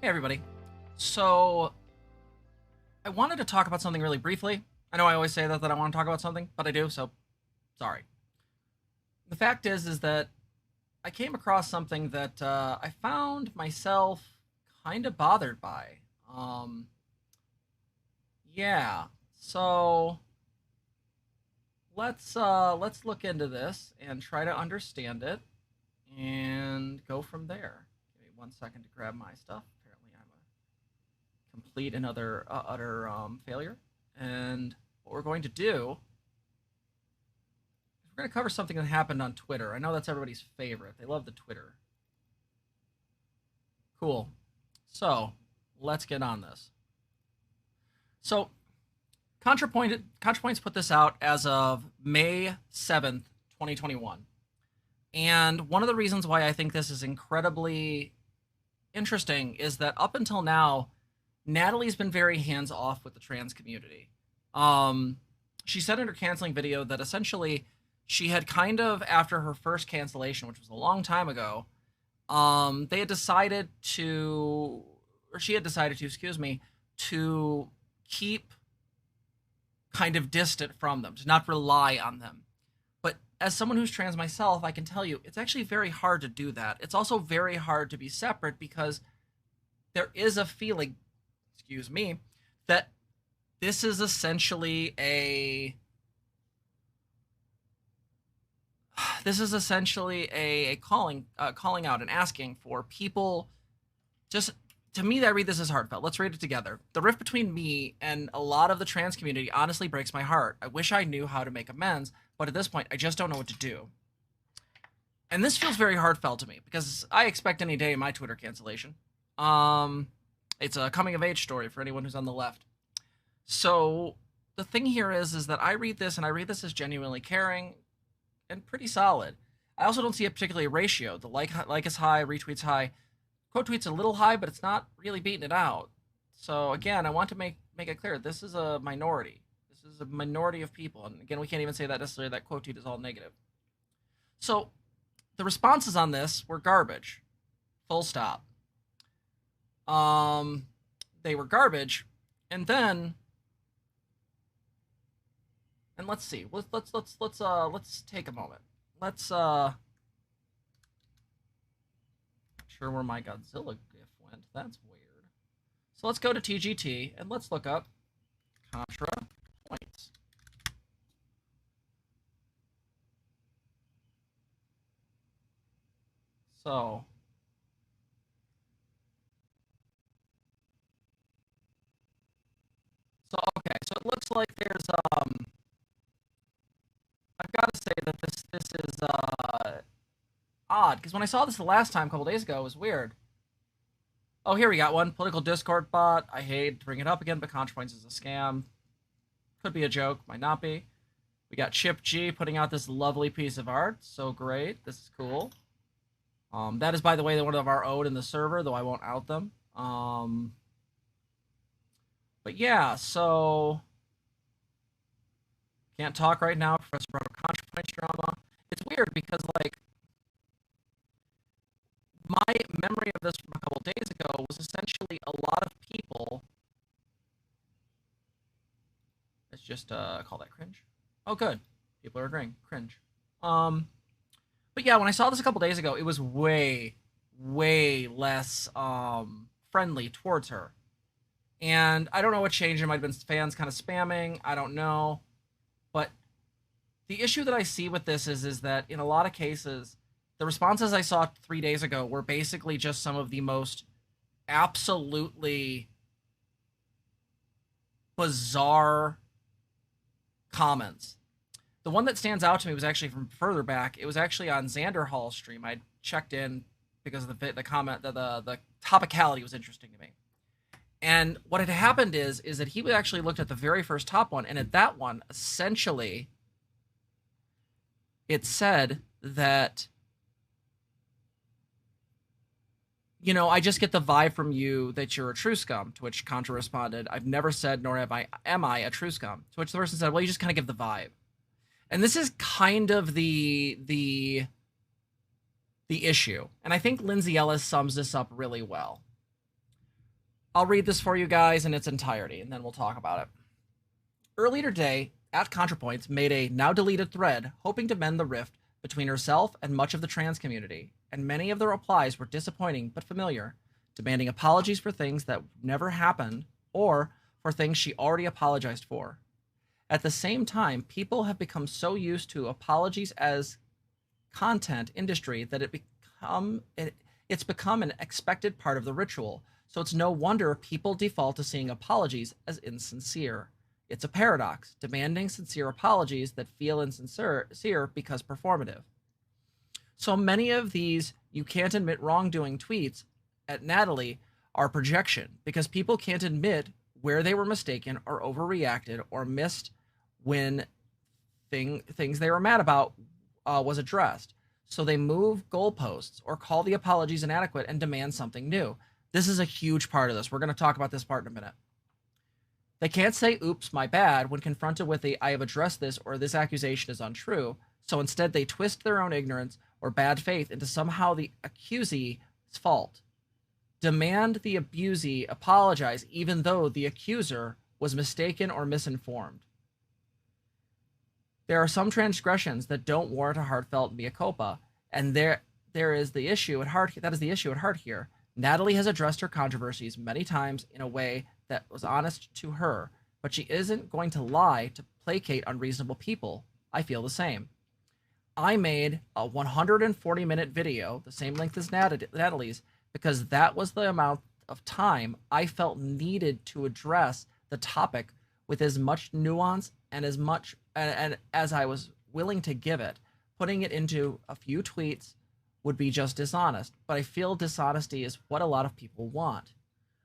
Hey everybody. So I wanted to talk about something really briefly. I know I always say that I want to talk about something, but I do, so sorry. The fact is that I came across something that I found myself kind of bothered by. Um, yeah. So let's look into this and try to understand it and go from there. Give me 1 second to grab my stuff. Apparently, I'm a complete and utter failure. And what we're going to do is we're going to cover something that happened on Twitter. I know that's everybody's favorite. They love the Twitter. Cool. So let's get on this. So ContraPoints put this out as of May 7th, 2021. And one of the reasons why I think this is incredibly interesting is that up until now, Natalie's been very hands-off with the trans community. She said in her canceling video that essentially she had kind of, after her first cancellation, which was a long time ago, they had decided to, or she had decided to, excuse me, to keep kind of distant from them, to not rely on them. But as someone who's trans myself, I can tell you, it's actually very hard to do that. It's also very hard to be separate because there is a feeling, excuse me, that this is essentially a calling out and asking for people. Just to me, I read this as heartfelt. Let's read it together. The rift between me and a lot of the trans community honestly breaks my heart. I wish I knew how to make amends, but at this point, I just don't know what to do. And this feels very heartfelt to me because I expect any day my Twitter cancellation. It's a coming of age story for anyone who's on the left. So the thing here is that I read this and I read this as genuinely caring and pretty solid. I also don't see a particularly ratio. The like is high, retweets high. Quote tweets a little high, but it's not really beating it out. So again, I want to make it clear, this is a minority. This is a minority of people. And again, we can't even say that necessarily that quote tweet is all negative. So the responses on this were garbage. Full stop. They were garbage. And then, and let's see. Let's take a moment. Let's sure where my Godzilla gif went. That's weird. So let's go to TGT and let's look up ContraPoints. So okay, so it looks like there's I've got to say that this is odd, because when I saw this the last time a couple days ago, it was weird. Oh, here we got one. Political Discord bot. I hate to bring it up again, but ContraPoints is a scam. Could be a joke, might not be. We got Chip G putting out this lovely piece of art. So great. This is cool. That is, by the way, one of our own in the server, though I won't out them. But yeah, so can't talk right now. Professor brought up ContraPoints drama. It's weird because, like, my memory of this from a couple days ago was essentially a lot of people. Let's just call that cringe. Oh, good. People are agreeing. Cringe. But yeah, when I saw this a couple days ago, it was way less friendly towards her. And I don't know what changed. It might have been fans kind of spamming. I don't know. But the issue that I see with this is that in a lot of cases, the responses I saw 3 days ago were basically just some of the most absolutely bizarre comments. The one that stands out to me was actually from further back. It was actually on Xander Hall's stream. I checked in because of the comment, the topicality was interesting to me. And what had happened is that he would actually looked at the very first top one, and at that one, essentially, it said that, you know, I just get the vibe from you that you're a true scum, to which Contra responded, I've never said, nor am I a true scum. To which the person said, well, you just kind of give the vibe. And this is kind of the issue. And I think Lindsay Ellis sums this up really well. I'll read this for you guys in its entirety, and then we'll talk about it. Earlier today, at ContraPoints made a now deleted thread hoping to mend the rift between herself and much of the trans community, and many of the replies were disappointing but familiar, demanding apologies for things that never happened or for things she already apologized for. At the same time, people have become so used to apologies as content industry that it's become an expected part of the ritual. So it's no wonder people default to seeing apologies as insincere. It's a paradox, demanding sincere apologies that feel insincere because performative. So many of these "you can't admit wrongdoing" tweets at Natalie are projection because people can't admit where they were mistaken or overreacted or missed when things they were mad about was addressed. So they move goalposts or call the apologies inadequate and demand something new. This is a huge part of this. We're going to talk about this part in a minute. They can't say, "oops, my bad," when confronted with the "I have addressed this" or "this accusation is untrue." So instead, they twist their own ignorance or bad faith into somehow the accusee's fault. Demand the abusee apologize even though the accuser was mistaken or misinformed. There are some transgressions that don't warrant a heartfelt mea culpa, and there is the issue at heart. That is the issue at heart here. Natalie has addressed her controversies many times in a way that was honest to her, but she isn't going to lie to placate unreasonable people. I feel the same. I made a 140-minute video, the same length as Natalie's, because that was the amount of time I felt needed to address the topic with as much nuance and as I was willing to give it. Putting it into a few tweets would be just dishonest, but I feel dishonesty is what a lot of people want.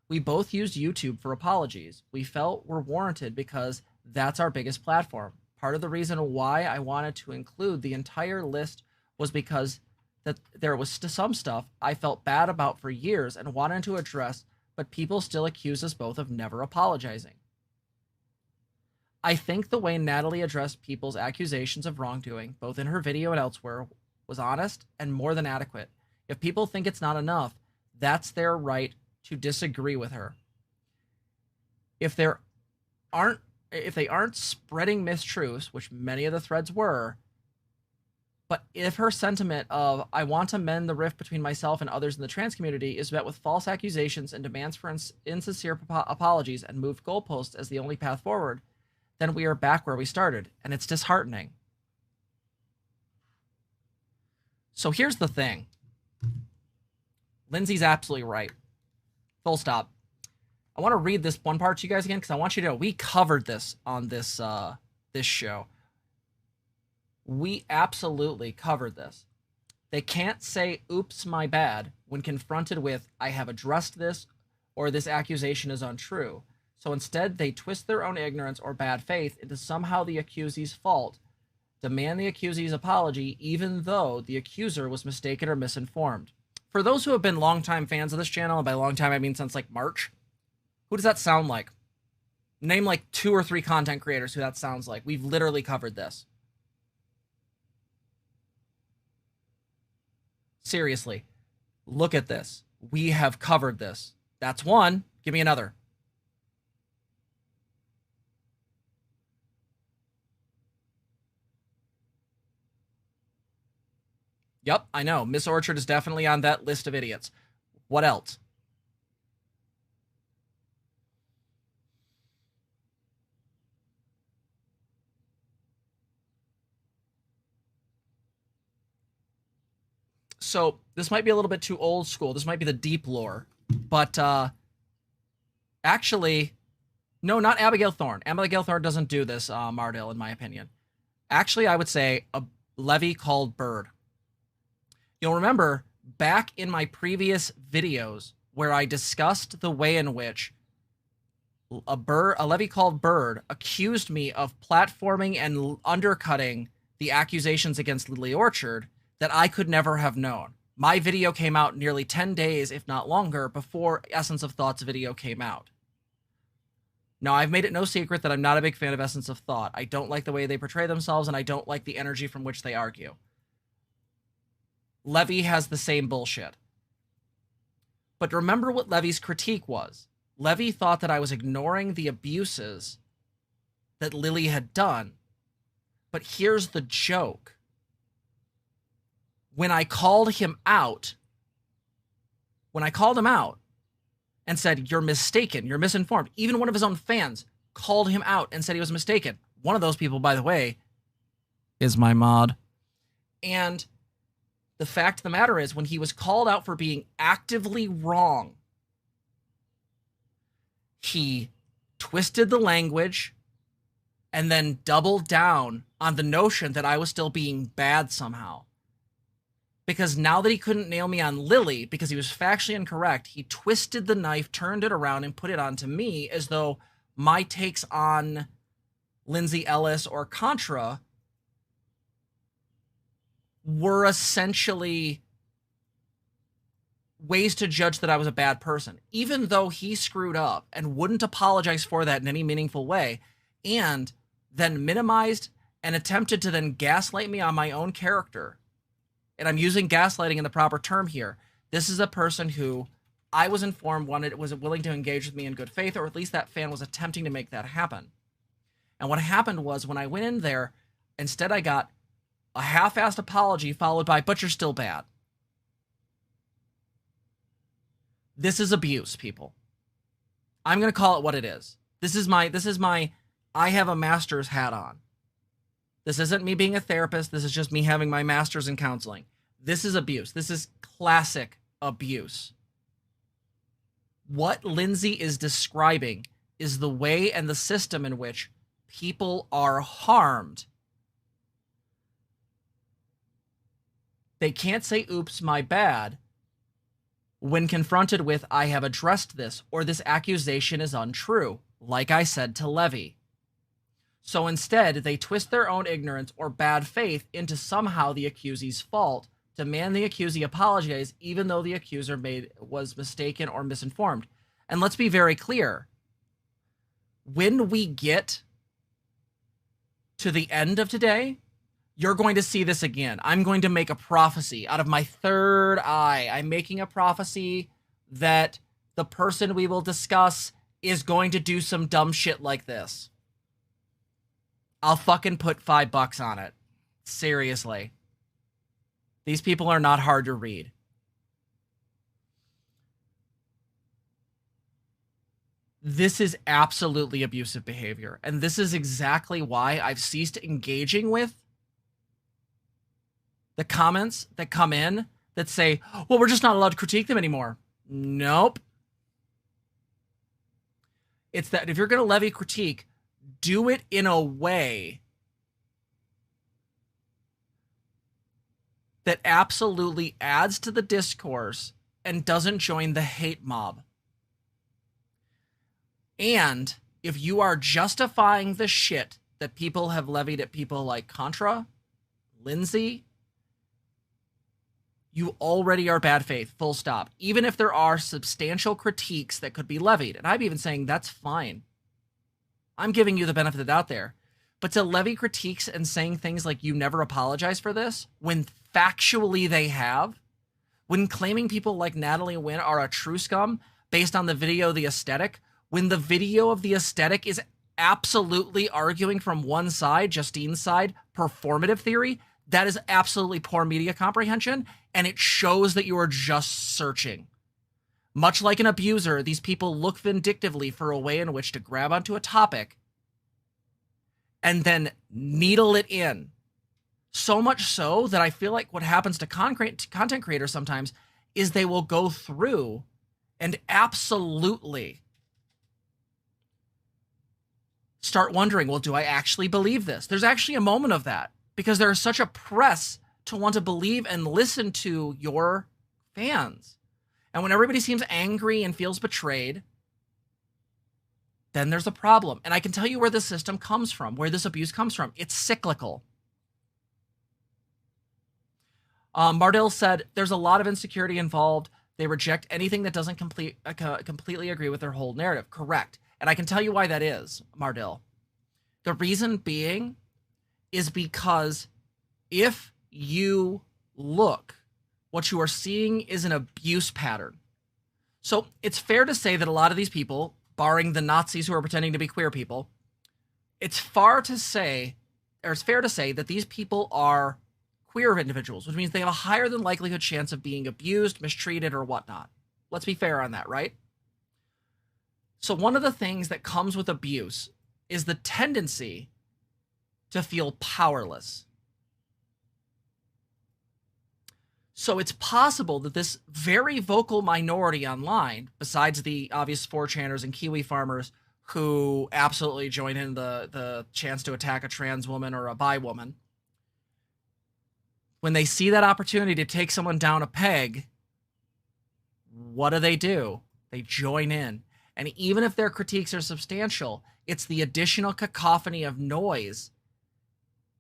We both used YouTube for apologies. We felt were warranted because that's our biggest platform. Part of the reason why I wanted to include the entire list was because that there was some stuff I felt bad about for years and wanted to address, but people still accuse us both of never apologizing. I think the way Natalie addressed people's accusations of wrongdoing, both in her video and elsewhere, was honest and more than adequate. If people think it's not enough, that's their right to disagree with her. If they aren't spreading mistruths, which many of the threads were, but if her sentiment of "I want to mend the rift between myself and others in the trans community" is met with false accusations and demands for insincere apologies and moved goalposts as the only path forward, then we are back where we started, and it's disheartening. So here's the thing. Lindsay's absolutely right. Full stop. I want to read this one part to you guys again because I want you to know we covered this on this show. We absolutely covered this. They can't say "oops, my bad" when confronted with "I have addressed this" or "this accusation is untrue." So instead, they twist their own ignorance or bad faith into somehow the accusee's fault, demand the accusee's apology even though the accuser was mistaken or misinformed. For those who have been longtime fans of this channel, and by long time I mean since like March, who does that sound like? Name like 2 or 3 content creators who that sounds like. We've literally covered this. Seriously, look at this. We have covered this. That's one. Give me another. Yep, I know. Miss Orchard is definitely on that list of idiots. What else? So this might be a little bit too old school. This might be the deep lore. But actually, no, not Abigail Thorne. Abigail Thorne doesn't do this, Mardale, in my opinion. Actually, I would say a levy called Bird. You'll remember back in my previous videos where I discussed the way in which a levy called Bird accused me of platforming and undercutting the accusations against Lily Orchard that I could never have known. My video came out nearly 10 days, if not longer, before Essence of Thought's video came out. Now, I've made it no secret that I'm not a big fan of Essence of Thought. I don't like the way they portray themselves, and I don't like the energy from which they argue. Levy has the same bullshit. But remember what Levy's critique was. Levy thought that I was ignoring the abuses that Lily had done. But here's the joke. When I called him out and said, you're mistaken, you're misinformed, even one of his own fans called him out and said he was mistaken. One of those people, by the way, is my mod. And the fact of the matter is, when he was called out for being actively wrong, he twisted the language and then doubled down on the notion that I was still being bad somehow. Because now that he couldn't nail me on Lily because he was factually incorrect, he twisted the knife, turned it around, and put it onto me as though my takes on Lindsay Ellis or Contra were essentially ways to judge that I was a bad person, even though he screwed up and wouldn't apologize for that in any meaningful way, and then minimized and attempted to then gaslight me on my own character. And I'm using gaslighting in the proper term here. This is a person who I was informed was willing to engage with me in good faith, or at least that fan was attempting to make that happen. And what happened was, when I went in there, instead I got a half-assed apology followed by, but you're still bad. This is abuse, people. I'm going to call it what it is. This is my I have a master's hat on. This isn't me being a therapist. This is just me having my master's in counseling. This is abuse. This is classic abuse. What Lindsay is describing is the way and the system in which people are harmed. They can't say, oops, my bad, when confronted with, I have addressed this, or this accusation is untrue, like I said to Levy. So instead, they twist their own ignorance or bad faith into somehow the accusee's fault, demand the accusee apologize, even though the accuser was mistaken or misinformed. And let's be very clear. When we get to the end of today, you're going to see this again. I'm going to make a prophecy out of my third eye. I'm making a prophecy that the person we will discuss is going to do some dumb shit like this. I'll fucking put $5 on it. Seriously. These people are not hard to read. This is absolutely abusive behavior. And this is exactly why I've ceased engaging with the comments that come in that say, well, we're just not allowed to critique them anymore. Nope. It's that if you're going to levy critique, do it in a way that absolutely adds to the discourse and doesn't join the hate mob. And if you are justifying the shit that people have levied at people like Contra, Lindsay, you already are bad faith, full stop. Even if there are substantial critiques that could be levied. And I'm even saying that's fine. I'm giving you the benefit of the doubt there. But to levy critiques and saying things like you never apologize for this, when factually they have, when claiming people like Natalie Wynn are a true scum based on the video The Aesthetic, when the video of The Aesthetic is absolutely arguing from one side, Justine's side, performative theory, that is absolutely poor media comprehension, and it shows that you are just searching. Much like an abuser, these people look vindictively for a way in which to grab onto a topic and then needle it in. So much so that I feel like what happens to content creators sometimes is they will go through and absolutely start wondering, well, do I actually believe this? There's actually a moment of that because there is such a press to want to believe and listen to your fans. And when everybody seems angry and feels betrayed, then there's a problem. And I can tell you where this system comes from, where this abuse comes from. It's cyclical. Mardil said, there's a lot of insecurity involved. They reject anything that doesn't completely agree with their whole narrative. Correct. And I can tell you why that is, Mardil. The reason being is because if you look, what you are seeing is an abuse pattern. So it's fair to say that a lot of these people, barring the Nazis who are pretending to be queer people, it's fair to say that these people are queer individuals, which means they have a higher than likelihood chance of being abused, mistreated, or whatnot. Let's be fair on that, right? So one of the things that comes with abuse is the tendency to feel powerless. So it's possible that this very vocal minority online, besides the obvious 4chaners and Kiwi farmers who absolutely join in the chance to attack a trans woman or a bi woman, when they see that opportunity to take someone down a peg, what do? They join in. And even if their critiques are substantial, it's the additional cacophony of noise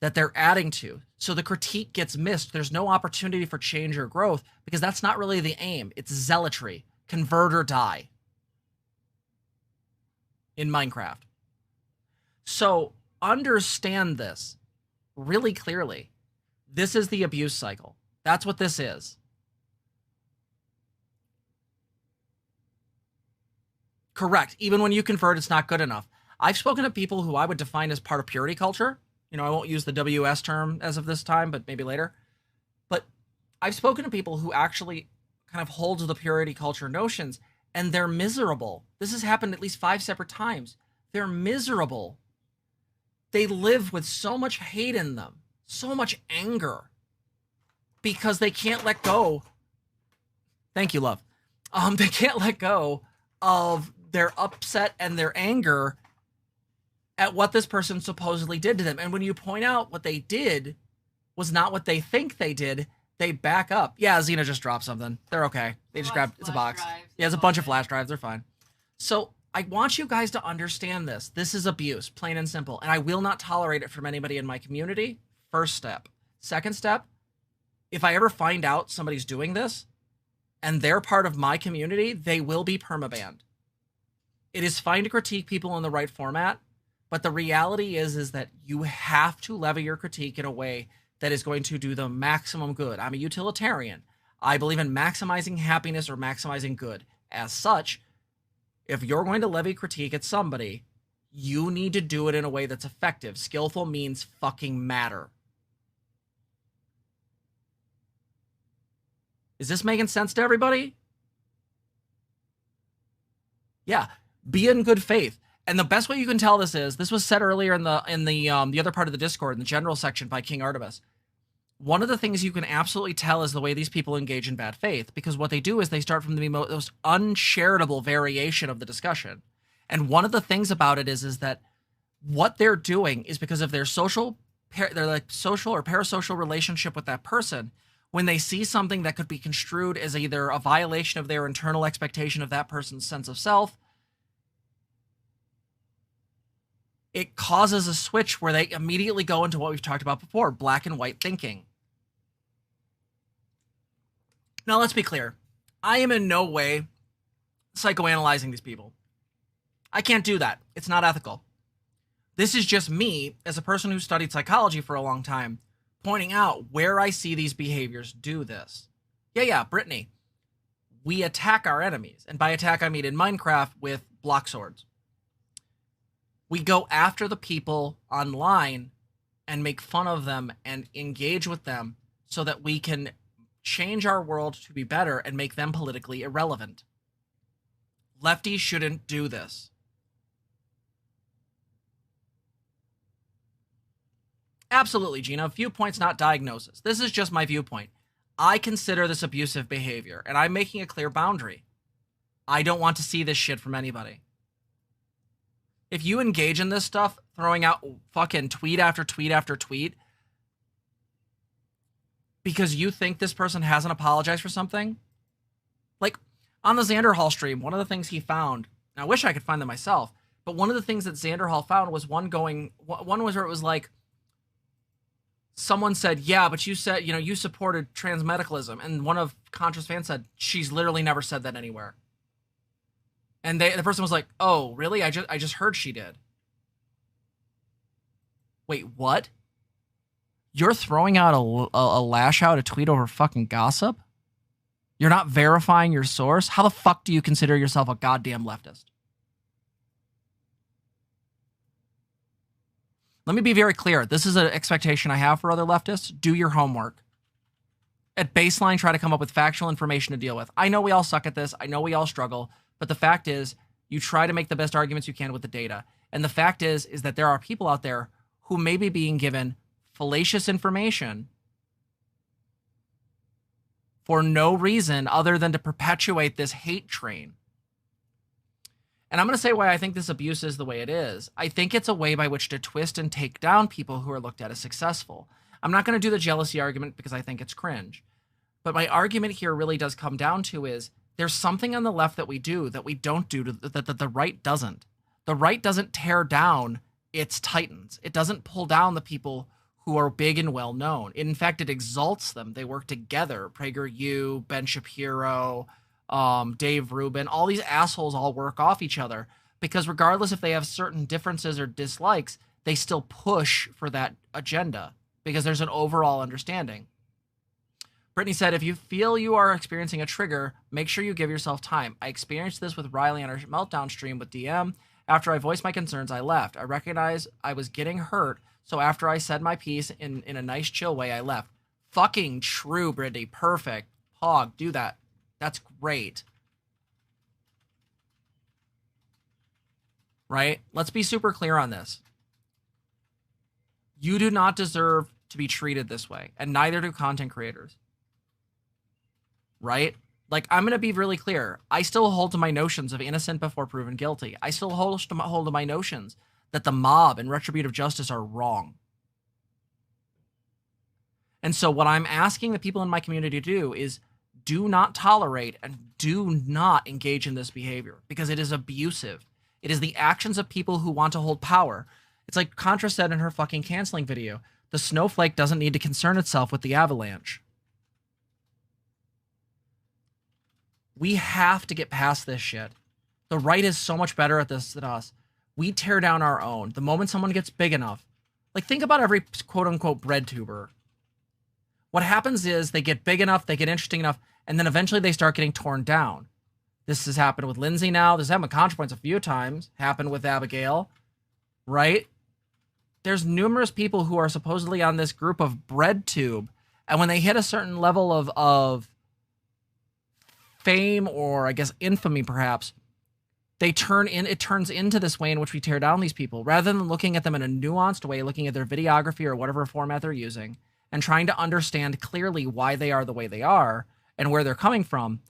that they're adding to. So the critique gets missed. There's no opportunity for change or growth because that's not really the aim. It's zealotry. Convert or die in Minecraft. So understand this really clearly. This is the abuse cycle. That's what this is. Correct. Even when you convert, it's not good enough. I've spoken to people who I would define as part of purity culture. You know, I won't use the WS term as of this time, but maybe later. But I've spoken to people who actually kind of hold to the purity culture notions, and they're miserable. This has happened at least 5 separate times. They're miserable. They live with so much hate in them, so much anger, because they can't let go. Thank you, love. They can't let go of their upset and their anger at what this person supposedly did to them. And when you point out what they did was not what they think they did, they back up. Yeah, Zena just dropped something. They're okay. They just grabbed, it's a box. Yeah, it's a bunch of flash drives. They're fine. So I want you guys to understand this. This is abuse, plain and simple. And I will not tolerate it from anybody in my community. First step. Second step, if I ever find out somebody's doing this and they're part of my community, they will be permabanned. It is fine to critique people in the right format, but the reality is that you have to lever your critique in a way that is going to do the maximum good. I'm a utilitarian. I believe in maximizing happiness or maximizing good. As such, if you're going to levy critique at somebody, you need to do it in a way that's effective. Skillful means fucking matter. Is this making sense to everybody? Yeah, be in good faith. And the best way you can tell this was said earlier in the other part of the Discord, in the general section by King Artemis. One of the things you can absolutely tell is the way these people engage in bad faith, because what they do is they start from the most uncharitable variation of the discussion. And one of the things about it is that what they're doing is because of their social or parasocial relationship with that person. When they see something that could be construed as either a violation of their internal expectation of that person's sense of self, it causes a switch where they immediately go into what we've talked about before, black and white thinking. Now, let's be clear. I am in no way psychoanalyzing these people. I can't do that. It's not ethical. This is just me, as a person who studied psychology for a long time, pointing out where I see these behaviors do this. Yeah, Brittany. We attack our enemies. And by attack, I mean in Minecraft with block swords. We go after the people online and make fun of them and engage with them so that we can change our world to be better and make them politically irrelevant. Lefties shouldn't do this. Absolutely, Gina. Viewpoint's not diagnosis. This is just my viewpoint. I consider this abusive behavior, and I'm making a clear boundary. I don't want to see this shit from anybody. If you engage in this stuff, throwing out fucking tweet after tweet after tweet, because you think this person hasn't apologized for something, like on the Xanderhall stream, one of the things he found, and I wish I could find them myself, but one of the things that Xanderhall found was one was where it was like, someone said, yeah, but you said, you supported transmedicalism. And one of Contra's fans said, she's literally never said that anywhere. And the person was like, oh, really? I just heard she did. Wait, what? You're throwing out a lash out a tweet over fucking gossip? You're not verifying your source. How the fuck do you consider yourself a goddamn leftist? Let me be very clear. This is an expectation I have for other leftists. Do your homework. At baseline, try to come up with factual information to deal with. I know we all suck at this. I know we all struggle. But the fact is, you try to make the best arguments you can with the data. And the fact is that there are people out there who may be being given fallacious information for no reason other than to perpetuate this hate train. And I'm going to say why I think this abuse is the way it is. I think it's a way by which to twist and take down people who are looked at as successful. I'm not going to do the jealousy argument because I think it's cringe. But my argument here really does come down to is there's something on the left that we do that we don't do that the right doesn't. The right doesn't tear down its titans. It doesn't pull down the people who are big and well known. In fact, it exalts them. They work together. PragerU, Ben Shapiro, Dave Rubin, all these assholes all work off each other because regardless if they have certain differences or dislikes, they still push for that agenda because there's an overall understanding. Brittany said, if you feel you are experiencing a trigger, make sure you give yourself time. I experienced this with Riley on our meltdown stream with DM. After I voiced my concerns, I left. I recognized I was getting hurt, so after I said my piece in a nice, chill way, I left. Fucking true, Brittany. Perfect. Pog, do that. That's great. Right? Let's be super clear on this. You do not deserve to be treated this way, and neither do content creators. Right? Like, I'm going to be really clear. I still hold to my notions of innocent before proven guilty. I still hold to my notions that the mob and retributive justice are wrong. And so what I'm asking the people in my community to do is do not tolerate and do not engage in this behavior because it is abusive. It is the actions of people who want to hold power. It's like Contra said in her fucking canceling video. The snowflake doesn't need to concern itself with the avalanche. We have to get past this shit. The right is so much better at this than us. We tear down our own. The moment someone gets big enough, like think about every quote unquote bread tuber. What happens is they get big enough, they get interesting enough, and then eventually they start getting torn down. This has happened with Lindsay now. This has happened with ContraPoints a few times. Happened with Abigail, right? There's numerous people who are supposedly on this group of bread tube, and when they hit a certain level of fame or I guess infamy perhaps, it turns into this way in which we tear down these people rather than looking at them in a nuanced way, looking at their videography or whatever format they're using and trying to understand clearly why they are the way they are and where they're coming from.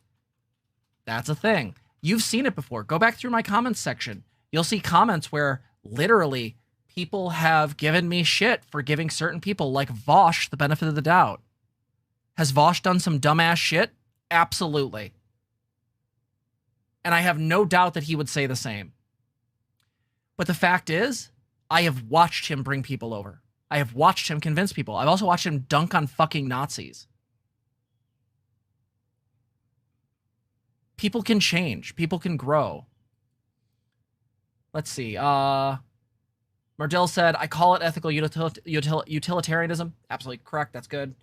That's a thing. You've seen it before. Go back through my comments section. You'll see comments where literally people have given me shit for giving certain people like Vosh the benefit of the doubt. Has Vosh done some dumbass shit? Absolutely. And I have no doubt that he would say the same. But the fact is, I have watched him bring people over. I have watched him convince people. I've also watched him dunk on fucking Nazis. People can change. People can grow. Let's see. Mardell said, I call it ethical utilitarianism. Absolutely correct. That's good.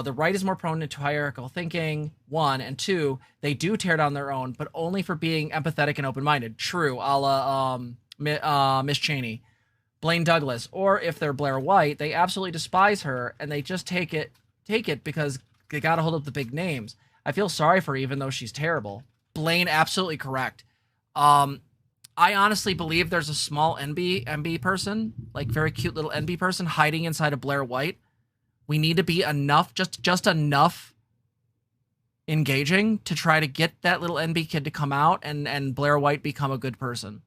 The right is more prone to hierarchical thinking, one, and two, they do tear down their own, but only for being empathetic and open-minded. True, a la Miss Cheney. Blaine Douglas, or if they're Blair White, they absolutely despise her, and they just take it because they got a hold of the big names. I feel sorry for her, even though she's terrible. Blaine, absolutely correct. I honestly believe there's a small NB person, like very cute little NB person hiding inside of Blair White. We need to be enough, just enough engaging to try to get that little NB kid to come out and Blair White become a good person.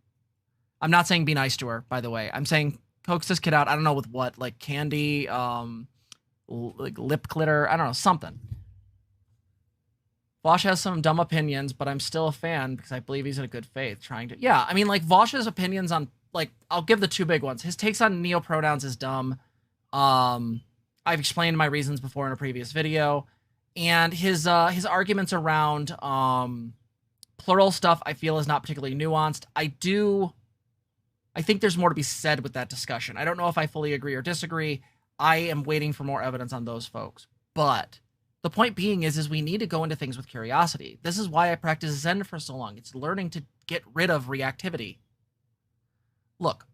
I'm not saying be nice to her, by the way. I'm saying coax this kid out. I don't know with what, like candy, like lip glitter. I don't know, something. Vosh has some dumb opinions, but I'm still a fan because I believe he's in a good faith trying to... Yeah, I mean, like, Vosh's opinions on... Like, I'll give the two big ones. His takes on neopronouns is dumb. I've explained my reasons before in a previous video. And his arguments around plural stuff I feel is not particularly nuanced. I think there's more to be said with that discussion. I don't know if I fully agree or disagree. I am waiting for more evidence on those folks. But The point being is we need to go into things with curiosity. This is why I practiced Zen for so long. It's learning to get rid of reactivity. Look,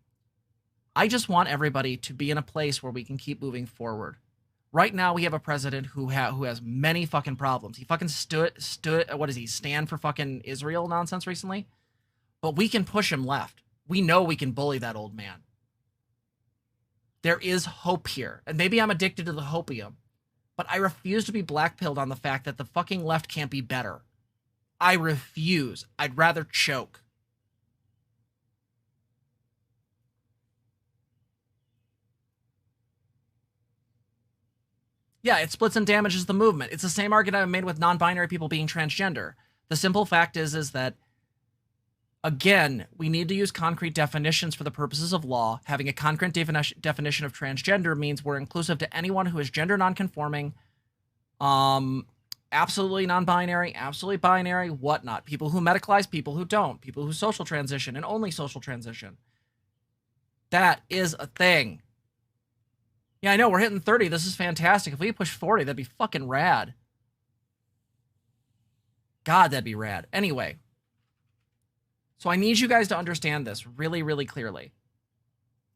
I just want everybody to be in a place where we can keep moving forward. Right now, we have a president who has many fucking problems. He fucking stand for fucking Israel nonsense recently? But we can push him left. We know we can bully that old man. There is hope here. And maybe I'm addicted to the hopium. But I refuse to be blackpilled on the fact that the fucking left can't be better. I refuse. I'd rather choke. Yeah, it splits and damages the movement. It's the same argument I made with non-binary people being transgender. The simple fact is that, again, we need to use concrete definitions for the purposes of law. Having a concrete definition of transgender means we're inclusive to anyone who is gender non-conforming, absolutely non-binary, absolutely binary, whatnot. People who medicalize, people who don't. People who social transition and only social transition. That is a thing. Yeah, I know, we're hitting 30. This is fantastic. If we push 40, that'd be fucking rad. God, that'd be rad. Anyway. So I need you guys to understand this really, really clearly.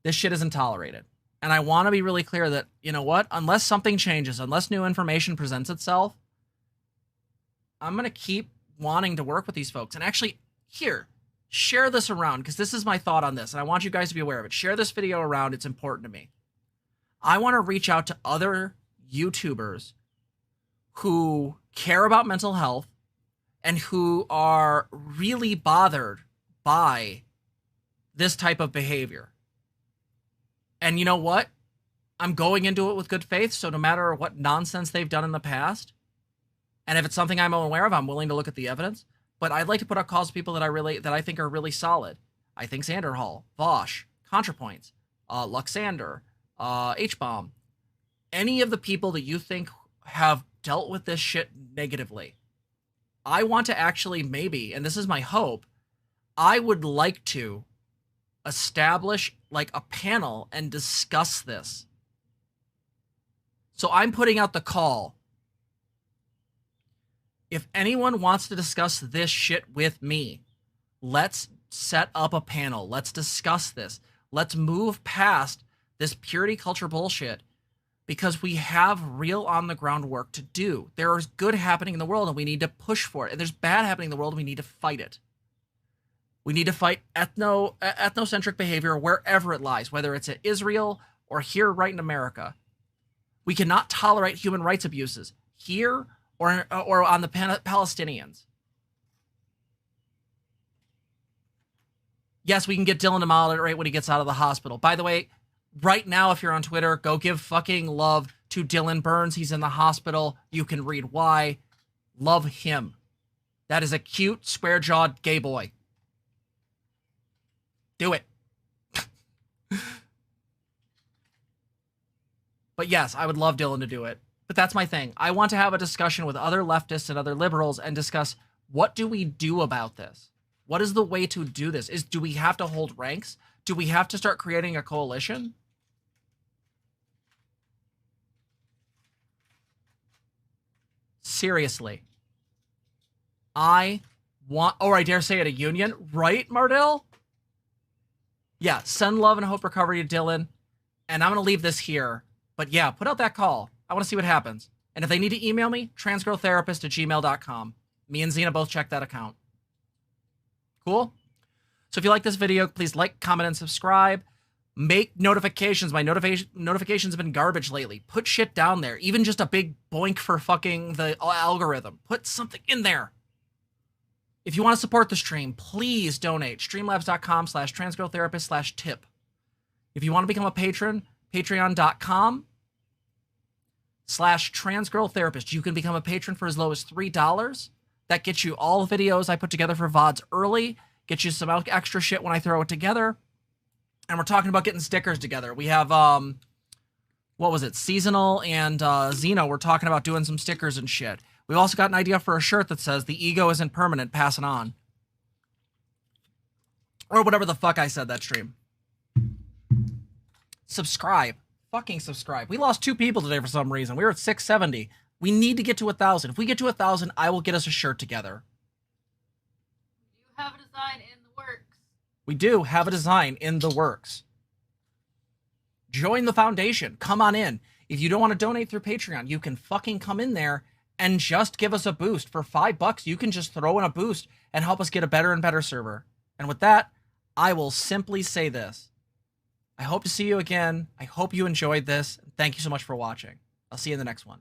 This shit isn't tolerated. And I want to be really clear that, you know what? Unless something changes, unless new information presents itself, I'm going to keep wanting to work with these folks. And actually, here, share this around, because this is my thought on this. And I want you guys to be aware of it. Share this video around. It's important to me. I want to reach out to other YouTubers who care about mental health and who are really bothered by this type of behavior. And you know what? I'm going into it with good faith, so no matter what nonsense they've done in the past, and if it's something I'm aware of, I'm willing to look at the evidence. But I'd like to put out calls to people that I think are really solid. I think Sanderhall, Vosh, ContraPoints, Luxander, H-Bomb, any of the people that you think have dealt with this shit negatively. I want to actually maybe, and this is my hope, I would like to establish like a panel and discuss this. So I'm putting out the call. If anyone wants to discuss this shit with me, let's set up a panel. Let's discuss this. Let's move past this purity culture bullshit, because we have real on-the-ground work to do. There is good happening in the world, and we need to push for it. And there's bad happening in the world, and we need to fight it. We need to fight ethnocentric behavior wherever it lies, whether it's in Israel or here right in America. We cannot tolerate human rights abuses here or on the Palestinians. Yes, we can get Dylan to moderate when he gets out of the hospital. By the way, right now, if you're on Twitter, go give fucking love to Dylan Burns. He's in the hospital. You can read why. Love him. That is a cute, square-jawed gay boy. Do it. But yes, I would love Dylan to do it. But that's my thing. I want to have a discussion with other leftists and other liberals and discuss, what do we do about this? What is the way to do this? Do we have to hold ranks? Do we have to start creating a coalition? Seriously. I want, or I dare say it, a union, right, Mardell? Yeah, send love and hope recovery to Dylan. And I'm going to leave this here. But yeah, put out that call. I want to see what happens. And if they need to email me, transgirltherapist@gmail.com. Me and Zena both check that account. Cool? So if you like this video, please like, comment, and subscribe. Make notifications. My notifications have been garbage lately. Put shit down there. Even just a big boink for fucking the algorithm. Put something in there. If you want to support the stream, please donate. Streamlabs.com/transgirltherapist/tip. If you want to become a patron, patreon.com/transgirltherapist. You can become a patron for as low as $3. That gets you all the videos I put together for VODs early. Get you some extra shit when I throw it together. And we're talking about getting stickers together. We have, what was it? Seasonal and Zena. We're talking about doing some stickers and shit. We've also got an idea for a shirt that says, "The ego isn't permanent, pass it on." Or whatever the fuck I said that stream. Subscribe. Fucking subscribe. We lost 2 people today for some reason. We were at 670. We need to get to 1,000. If we get to 1,000, I will get us a shirt together. You have a design in the works. We do have a design in the works. Join the foundation. Come on in. If you don't want to donate through Patreon, you can fucking come in there and just give us a boost. For $5, you can just throw in a boost and help us get a better and better server. And with that, I will simply say this. I hope to see you again. I hope you enjoyed this. Thank you so much for watching. I'll see you in the next one.